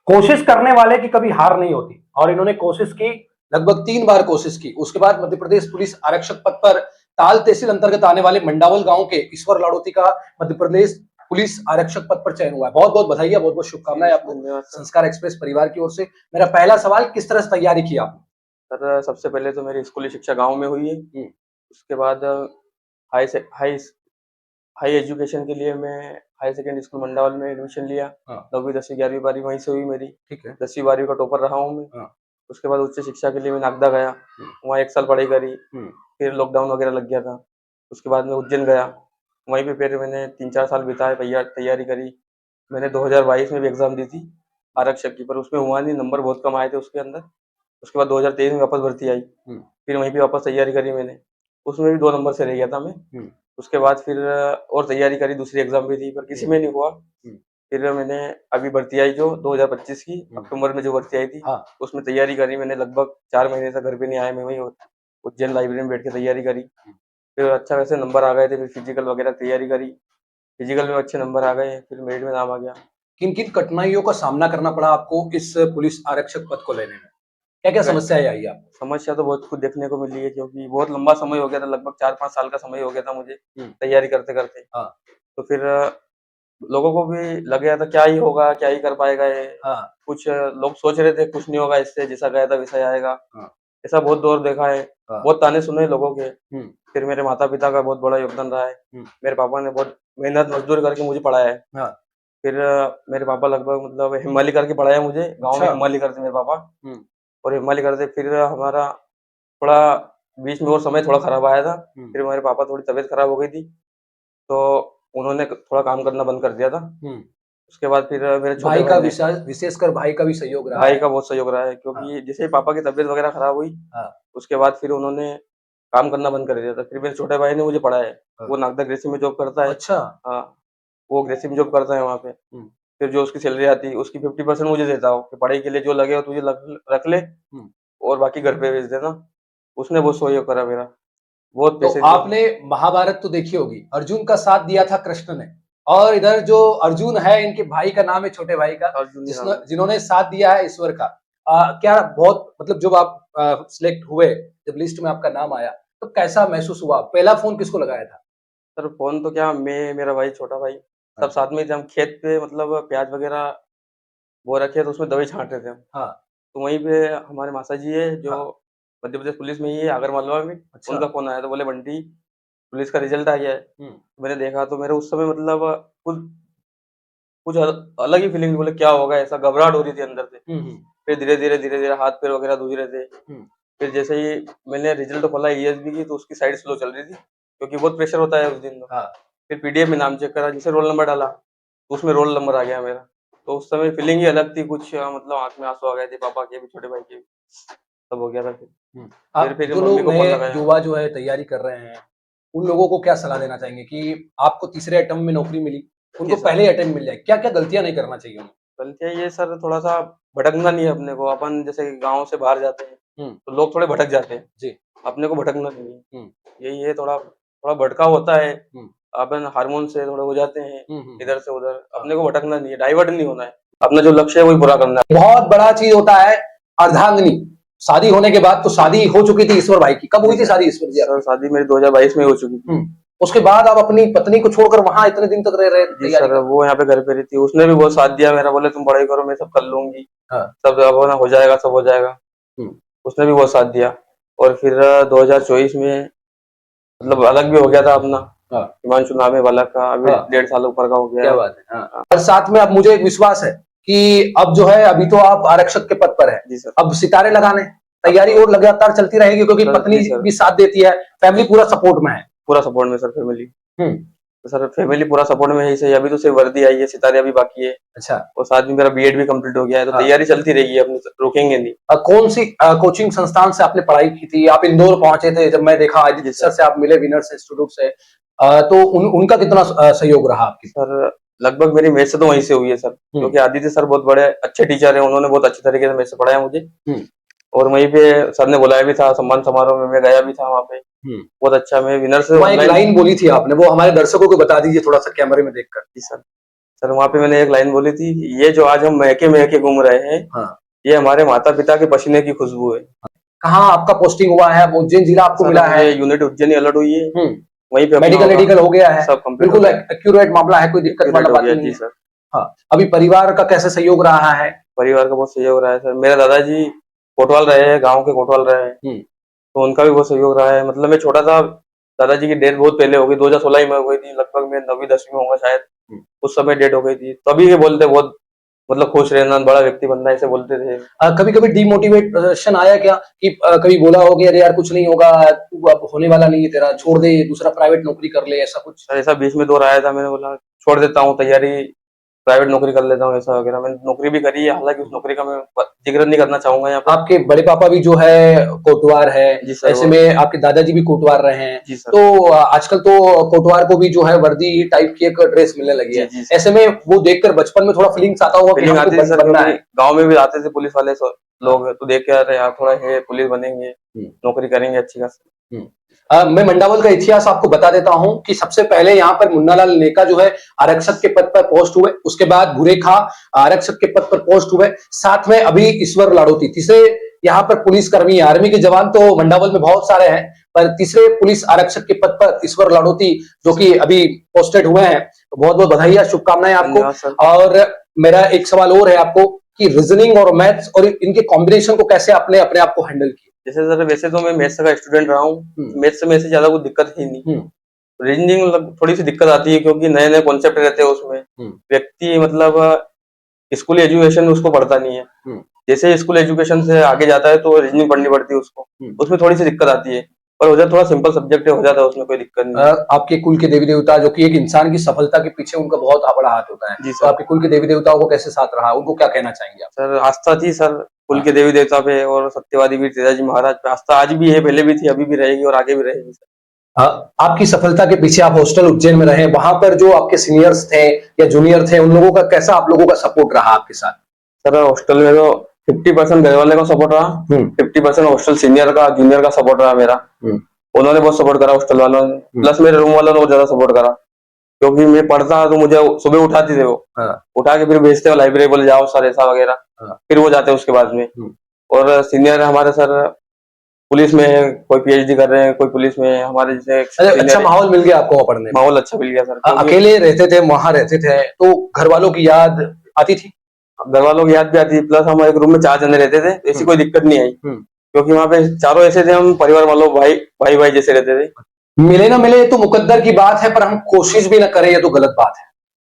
कोशिश करने वाले की कभी हार नहीं होती और इन्होंने कोशिश की, लगभग 3 बार कोशिश की। उसके बाद मध्य प्रदेश पुलिस आरक्षक पद पर ताल तहसील अंतर्गत आने वाले मंडावल गांव के ईश्वर लाड़ोती का मध्य प्रदेश पुलिस आरक्षक पद पर चयन हुआ है। बहुत बहुत बधाई, बहुत बहुत शुभकामनाएं आपको संस्कार एक्सप्रेस परिवार की ओर से। मेरा पहला सवाल, किस तरह से तैयारी की आपने? सर, सबसे पहले तो मेरी स्कूली शिक्षा गांव में हुई है। उसके बाद हाई से हाई हाई एजुकेशन के लिए मैं हाई सेकेंडरी स्कूल मंडावल में एडमिशन लिया। हाँ। 9वीं 10वीं 11वीं 12वीं वहीं से हुई मेरी। ठीक है। 10वीं 12वीं का टॉपर रहा हूँ मैं। हाँ। उसके बाद उच्च शिक्षा के लिए मैं नागदा गया, वहाँ 1 साल पढ़ाई करी। फिर लॉकडाउन वगैरह लग गया था। उसके बाद मैं उज्जैन गया, वहीं पे फिर मैंने 3-4 साल बिताए, तैयारी करी। मैंने 2022 में भी एग्जाम दी थी आरक्षक की, पर उसमें हुआ नहीं, नंबर बहुत कम आए थे उसके अंदर। उसके बाद 2023 में वापस भर्ती आई, फिर वहीं पे वापस तैयारी करी मैंने, उसमें भी 2 नंबर से रह गया था मैं। उसके बाद फिर और तैयारी करी, दूसरी एग्जाम भी दी, पर किसी में नहीं हुआ। फिर मैंने अभी भर्ती आई जो 2025 की अक्टूबर में जो भर्ती आई थी, हाँ। उसमें तैयारी करी मैंने। लगभग 4 महीने तक घर पे नहीं आया मैं, वहीं उज्जैन लाइब्रेरी में बैठ के तैयारी करी। फिर अच्छा वैसे नंबर आ गए थे, फिर फिजिकल वगैरह तैयारी करी, फिजिकल में अच्छे नंबर आ गए, फिर मेरिट में नाम आ गया। किन किन कठिनाइयों का सामना करना पड़ा आपको इस पुलिस आरक्षक पद को लेने में? क्या क्या समस्याएं आई आपको? समस्या तो बहुत कुछ देखने को मिली है, क्योंकि बहुत लंबा समय हो गया था, लगभग 4-5 साल का समय हो गया था मुझे तैयारी करते करते। हाँ। तो फिर लोगों को भी लग गया था क्या ही होगा, क्या ही कर पाएगा ये। हाँ। कुछ लोग सोच रहे थे कुछ नहीं होगा इससे, जैसा गया था वैसा ही आएगा। हाँ। ऐसा बहुत दौर देखा है, हाँ। बहुत ताने सुने लोगों के। हम्म। फिर मेरे माता पिता का बहुत बड़ा योगदान रहा है। मेरे पापा ने बहुत मेहनत मजदूरी करके मुझे पढ़ाया है। हाँ। फिर मेरे पापा लगभग मतलब हिमालय करके पढ़ाया मुझे, गाँव में अच्छा। हिमालय करते मेरे पापा। और हिमालय करते फिर हमारा थोड़ा बीच में और समय थोड़ा खराब आया था। फिर मेरे पापा थोड़ी तबीयत खराब हो गई थी, तो उन्होंने थोड़ा काम करना बंद कर दिया था। उसके बाद फिर मेरे छोटे भाई का भाई ने, विशेषकर भाई का भी सहयोग रहा भाई है। का बहुत सहयोग रहा है, क्योंकि जैसे ही पापा की तबीयत वगैरह खराब हुई, हाँ। उसके बाद फिर उन्होंने काम करना बंद कर दिया था। फिर मेरे छोटे भाई ने मुझे पढ़ाया है, हाँ। वो नागदा ग्रेसी में जॉब करता है। अच्छा। हाँ, वो ग्रेसी में जॉब करता है वहाँ पे। फिर जो उसकी सैलरी आती है उसकी 50% मुझे देता हो कि पढ़ाई के लिए जो लगे हो तुझे रख ले, और बाकी घर पे भेज देना। उसने बहुत सहयोग करा मेरा, बहुत तो पैसे दिए। आपने महाभारत तो देखी होगी, अर्जुन का साथ दिया था कृष्ण ने, और इधर जो अर्जुन है इनके भाई का नाम है, छोटे भाई का, अर्जुन जी, हाँ। जिन्होंने साथ दिया है ईश्वर का। क्या बहुत मतलब जब आप सिलेक्ट हुए, जब लिस्ट में आपका नाम आया, तो कैसा महसूस हुआ? पहला फोन किसको लगाया था? सर फोन तो क्या, मैं, मेरा भाई, छोटा भाई, सब साथ में थे। हम खेत पे मतलब प्याज वगैरह बो रखे तो उसमें दवाई छांट रहे थे हम। हाँ। तो वहीं पे हमारे मासा जी है जो हाँ। मध्य प्रदेश पुलिस में ही है, आगर मालवा में। अच्छा। उनका फोन आया तो बोले बंटी पुलिस का रिजल्ट आ गया है। मैंने देखा तो मेरे उस समय मतलब कुछ कुछ अलग ही फीलिंग, बोले क्या होगा, ऐसा घबराहट हो रही थी अंदर से। फिर धीरे धीरे हाथ पैर वगैरह धुल रहे थे। फिर जैसे ही मैंने रिजल्ट खोला ईएसबी की, तो उसकी साइड स्लो चल रही थी, क्योंकि बहुत प्रेशर होता है उस दिन तो। हाँ। फिर पीडीएफ में नाम चेक करा, जैसे रोल नंबर डाला तो उसमें रोल नंबर आ गया मेरा। तो उस समय फीलिंग ही अलग थी, कुछ मतलब आंख में आंसू आ गए थे, पापा के भी, छोटे भाई के भी, सब हो गया था। फिर आप फिर जो मम्मी लोग को फोन नए लगाया। युवा जो है तैयारी कर रहे हैं, उन लोगों को क्या सलाह देना चाहेंगे कि आपको तीसरे अटेम्प्ट में नौकरी मिली, उनको जी सर, पहले अटेम्प्ट मिल जाए, क्या क्या गलतियां नहीं करना चाहिए उन्हें? गलतियाँ ये सर, थोड़ा सा भटकना नहीं है अपने को। अपन जैसे गाँव से बाहर जाते हैं तो लोग थोड़े भटक जाते हैं, जी। अपने को भटकना नहीं है। यही है, थोड़ा थोड़ा भटकाव होता है, अपन हार्मोन से थोड़े हो जाते हैं इधर से उधर। अपने को भटकना नहीं है, डाइवर्ट नहीं होना है, अपना जो लक्ष्य है वही पूरा करना है। बहुत बड़ा चीज होता है अर्धांगिनी। शादी होने के बाद तो शादी हो चुकी थी ईश्वर भाई की, कब हुई थी शादी ईश्वर जी सर आपकी? शादी मेरी 2022 में हो चुकी थी। उसके बाद आप अपनी पत्नी को छोड़कर वहां इतने दिन तक रह रहे जी तैयारी सर, कर? वो यहाँ पे घर पे रही थी, उसने भी बहुत साथ दिया मेरा, बोले तुम पढ़ाई करो मैं सब कर लूंगी, हाँ। सब अब ना हो जाएगा, सब हो जाएगा। उसने भी बहुत साथ दिया। और फिर 2024 में मतलब अलग भी हो गया था अपना, हाँ। हिमांशु नाम है बालक का, अभी हाँ। 1.5 साल ऊपर का हो गया क्या है। बात है। हाँ। और साथ में अब मुझे एक विश्वास है कि अब जो है, अभी तो आप आरक्षक के पद पर है, जी सर। अब सितारे लगाने तैयारी और लगातार चलती रहेगी, क्योंकि सर, पत्नी जी सर, भी साथ देती है, फैमिली पूरा सपोर्ट में है। पूरा सपोर्ट में सर, फैमिली। हम्म। तो सर फैमिली पूरा सपोर्ट में है ही सही। अभी तो सिर्फ वर्दी आई है, सितारे अभी बाकी है। अच्छा। और साथ में मेरा बीएड भी कंप्लीट हो गया है, तो हाँ। तैयारी चलती रहेगी अपनी, रुकेंगे नहीं। कौन सी कोचिंग संस्थान से आपने पढ़ाई की थी? आप इंदौर पहुंचे थे, जब मैं देखा आदित्य जी सर सर। से आप मिले, विनर्स इंस्टीट्यूट से, तो उनका कितना सहयोग रहा आपकी? सर लगभग मेरी मैथ से तो वहीं से हुई है सर, क्योंकि आदित्य सर बहुत बड़े अच्छे टीचर हैं, उन्होंने बहुत अच्छे तरीके से मैथ से पढ़ाया मुझे। और वहीं पे सर ने बुलाया भी था सम्मान समारोह में, मैं गया भी था वहाँ पे। बहुत अच्छा, मैं विनर से वहाँ एक लाइन बोली थी आपने, वो हमारे दर्शकों को बता दीजिए थोड़ा सा कैमरे में देखकर। जी सर, सर वहाँ पे मैंने एक लाइन बोली थी कि ये जो आज हम महके महके घूम रहे हैं, हाँ। ये हमारे माता पिता के पसीने की खुशबू है। कहाँ आपका पोस्टिंग हुआ है? वो उज्जैन जिला आपको सर मिला है? मुझे यूनिट उज्जैन अलर्ट हुई है, हम्म। वहीं पे अपना मेडिकल होगा, मेडिकल हो गया है? सब कंप्लीट हो बिल्कुल गया, एक्यूरेट मामला है, कोई दिक्कत वाला accurate हो बात गया नहीं जी है। सर। हाँ, अभी परिवार का कैसे सहयोग रहा है? परिवार का बहुत सहयोग रहा है सर। मेरे दादाजी कोतवाल रहे हैं, गाँव के कोतवाल रहे हैं, तो उनका भी बहुत सहयोग रहा है। मतलब मैं छोटा था, दादाजी की डेथ बहुत पहले हो गई, 2016 में हो गई थी, लगभग मैं 9वीं 10वीं में होगा शायद, उस समय डेथ हो गई थी। तभी ये बोलते बहुत मतलब खुश रहना, बड़ा व्यक्ति बनना, ऐसे बोलते थे। कभी कभी डिमोटिवेशन आया क्या कि कभी बोला हो कि अरे यार कुछ नहीं होगा, तू अब होने वाला नहीं है तेरा, छोड़ दे, दूसरा प्राइवेट नौकरी कर ले, ऐसा कुछ? सर ऐसा बीच में दौर आया था, मैंने बोला छोड़ देता हूँ तैयारी, प्राइवेट नौकरी कर लेता हूँ ऐसा वगैरह। मैंने नौकरी भी करी है, हालांकि उस नौकरी का मैं जिक्र नहीं करना चाहूंगा यहाँ पे। आपके बड़े पापा भी जो है कोटवार है, जी सर, ऐसे वो में आपके दादाजी भी कोटवार रहे हैं, जी सर, तो आजकल तो कोटवार को भी जो है वर्दी टाइप की एक ड्रेस मिलने लगी जी है। जी सर। ऐसे में वो देखकर बचपन में थोड़ा फीलिंग्स आता होगा कि फीलिंग हमको आती थी सर, बनना क्योंकि है। गाँव में भी आते थे पुलिस वाले लोग, तो देख के यार यार थोड़ा है, पुलिस बनेंगे, नौकरी करेंगे अच्छी खासी। मैं मंडावल का इतिहास आपको बता देता हूं कि सबसे पहले यहाँ पर मुन्नालाल नेका जो है आरक्षक के पद पर पोस्ट हुए, उसके बाद भूरे खा आरक्षक के पद पर पोस्ट हुए, साथ में अभी ईश्वर लाड़ोती तीसरे यहाँ पर पुलिस कर्मी, आर्मी के जवान तो मंडावल में बहुत सारे हैं, पर तीसरे पुलिस आरक्षक के पद पर ईश्वर लाड़ोती जो कि अभी पोस्टेड हुए हैं, तो बहुत बहुत बधाई, शुभकामनाएं धन्यवाद सर। आपको। और मेरा एक सवाल और है आपको कि रीजनिंग और मैथ्स और इनके कॉम्बिनेशन को कैसे आपने अपने आप को हैंडल किया? जैसे सर वैसे तो मैं मैथ्स का स्टूडेंट रहा हूँ, मैथ्स में से ज्यादा कोई दिक्कत ही नहीं। रीजनिंग मतलब थोड़ी सी दिक्कत आती है, क्योंकि नए नए कॉन्सेप्ट रहते हैं उसमें, व्यक्ति मतलब स्कूल एजुकेशन उसको पढ़ता नहीं है। जैसे स्कूल एजुकेशन से आगे जाता है तो रीजनिंग पढ़नी पड़ती है उसको, उसमें थोड़ी सी दिक्कत आती है, पर हो जाता थोड़ा सिंपल सब्जेक्ट हो जाता है, उसमें कोई दिक्कत नहीं है। आपके कुल के देवी देवता जो कि एक इंसान की सफलता के पीछे उनका बहुत बड़ा हाथ होता है, जी तो सर। आपके कुल के देवी देवताओं को कैसे साथ रहा, उनको क्या कहना चाहेंगे आप? सर आस्था थी सर कुल के देवी देवता पे, और सत्यवादी वीर तेजाजी महाराज पे आस्था आज भी है, पहले भी थी, अभी भी रहेगी और आगे भी रहेगी सर। आपकी सफलता के पीछे आप हॉस्टल उज्जैन में रहे, वहां पर जो आपके सीनियर्स थे या जूनियर थे, उन लोगों का कैसा आप लोगों का सपोर्ट रहा आपके साथ? सर हॉस्टल में तो 50% घर वाले का सपोर्ट रहा, 50% हॉस्टल सीनियर का जूनियर का सपोर्ट रहा मेरा। उन्होंने बहुत सपोर्ट करा हॉस्टल वालों ने, प्लस मेरे रूम वालों ने बहुत ज्यादा सपोर्ट करा, क्योंकि मैं पढ़ता तो मुझे सुबह उठाते थे वो, उठा के फिर भेजते हो लाइब्रेरी, बोले जाओ सर ऐसा वगैरह, फिर वो जाते उसके बाद में। और सीनियर हमारे सर पुलिस में है, कोई पीएचडी कर रहे हैं, कोई पुलिस में है, हमारे जैसे अच्छा माहौल मिल गया आपको वहाँ पढ़ने में? माहौल अच्छा मिल गया सर। अकेले रहते थे, वहां रहते थे, तो घर वालों की याद आती थी? घर वालों की याद भी आती है, प्लस हम एक रूम में 4 जने रहते थे, ऐसी कोई दिक्कत नहीं आई, क्योंकि वहाँ पे चारों ऐसे थे, हम परिवार वालों भाई भाई भाई जैसे रहते थे। मिले ना मिले तो मुकद्दर की बात है, पर हम कोशिश भी ना करें ये तो गलत बात है।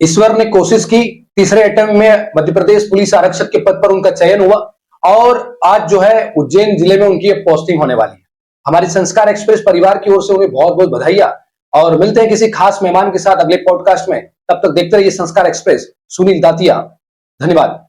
ईश्वर ने कोशिश की, तीसरे अटेम्प्ट में मध्य प्रदेश पुलिस आरक्षक के पद पर उनका चयन हुआ, और आज जो है उज्जैन जिले में उनकी पोस्टिंग होने वाली है। हमारी संस्कार एक्सप्रेस परिवार की ओर से उन्हें बहुत बहुत बधाइयां, और मिलते हैं किसी खास मेहमान के साथ अगले पॉडकास्ट में। तब तक देखते रहिए संस्कार एक्सप्रेस। सुनील दातिया, धन्यवाद।